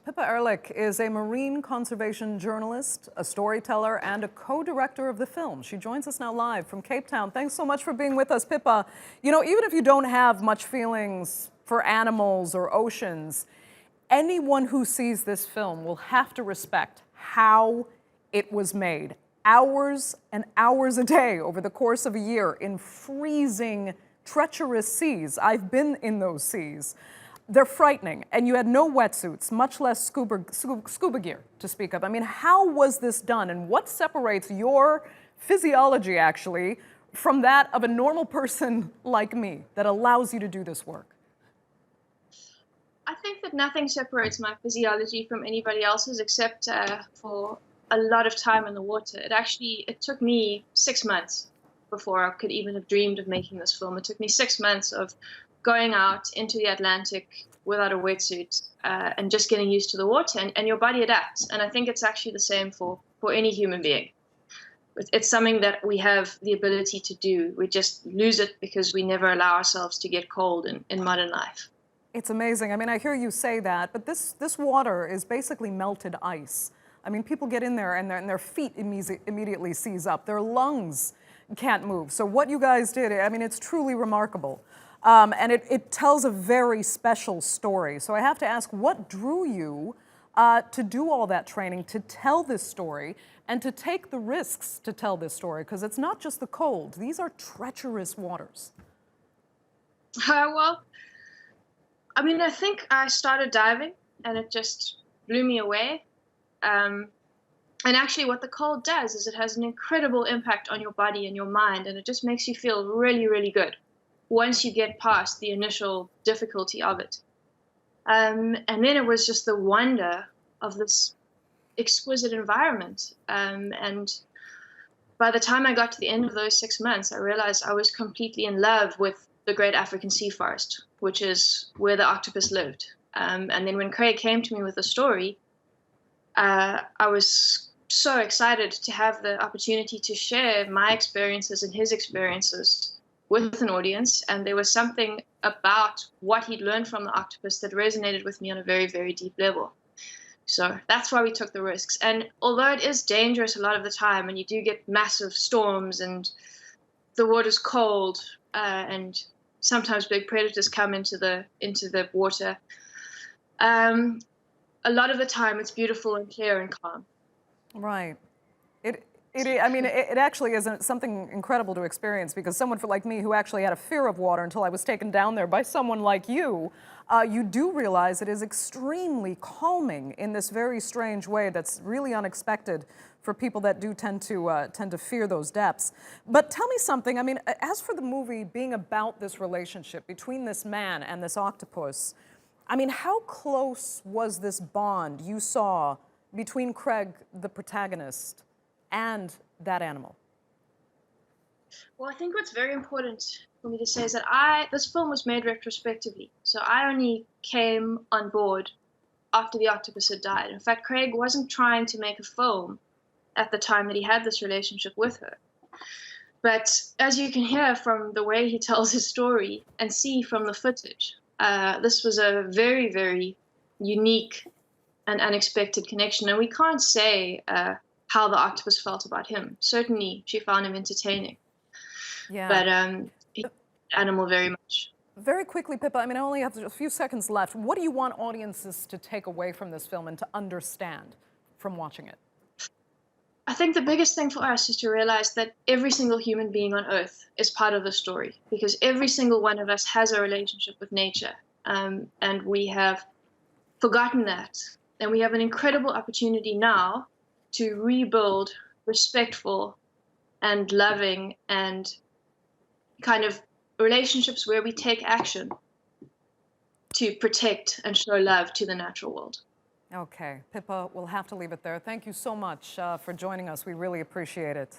Pippa Ehrlich is a marine conservation journalist, a storyteller, and a co-director of the film. She joins us now live from Cape Town. Thanks so much for being with us, Pippa. You know, even if you don't have much feelings for animals or oceans, anyone who sees this film will have to respect how it was made. Hours and hours a day over the course of a year in freezing, treacherous seas. I've been in those seas. They're frightening, and you had no wetsuits, much less scuba gear to speak of. I mean, how was this done, and what separates your physiology, actually, from that of a normal person like me that allows you to do this work? I think that nothing separates my physiology from anybody else's except for a lot of time in the water. It took me 6 months before I could even have dreamed of making this film. It took me 6 months of going out into the Atlantic without a wetsuit and just getting used to the water, and your body adapts. And I think it's actually the same for any human being. It's something that we have the ability to do. We just lose it because we never allow ourselves to get cold in modern life. It's amazing. I mean, I hear you say that, but this water is basically melted ice. I mean, people get in there and their feet immediately seize up. Their lungs can't move. So what you guys did, I mean, it's truly remarkable. And it tells a very special story. So I have to ask, what drew you to do all that training, to tell this story, and to take the risks to tell this story? Because it's not just the cold. These are treacherous waters. Well, I mean, I think I started diving, and it just blew me away. And actually, what the cold does is it has an incredible impact on your body and your mind, and it just makes you feel really, really good once you get past the initial difficulty of it. And then it was just the wonder of this exquisite environment. And by the time I got to the end of those 6 months, I realized I was completely in love with the Great African Sea Forest, which is where the octopus lived. And then when Craig came to me with the story, I was so excited to have the opportunity to share my experiences and his experiences with an audience, and there was something about what he'd learned from the octopus that resonated with me on a very, very deep level. So that's why we took the risks. And although it is dangerous a lot of the time, and you do get massive storms, and the water's cold, and sometimes big predators come into the water, a lot of the time it's beautiful and clear and calm. Right. I mean, it actually is something incredible to experience, because someone like me who actually had a fear of water until I was taken down there by someone like you, you do realize it is extremely calming in this very strange way that's really unexpected for people that do tend to fear those depths. But tell me something, I mean, as for the movie being about this relationship between this man and this octopus, I mean, how close was this bond you saw between Craig, the protagonist, and that animal? Well, I think what's very important for me to say is that this film was made retrospectively. So I only came on board after the octopus had died. In fact, Craig wasn't trying to make a film at the time that he had this relationship with her. But as you can hear from the way he tells his story and see from the footage, this was a very, very unique and unexpected connection. And we can't say how the octopus felt about him. Certainly, she found him entertaining. Yeah. But animal very much. Very quickly, Pippa, I mean, I only have a few seconds left. What do you want audiences to take away from this film and to understand from watching it? I think the biggest thing for us is to realize that every single human being on Earth is part of the story, because every single one of us has a relationship with nature, and we have forgotten that. And we have an incredible opportunity now to rebuild respectful and loving and kind of relationships where we take action to protect and show love to the natural world. Okay, Pippa, we'll have to leave it there. Thank you so much for joining us. We really appreciate it.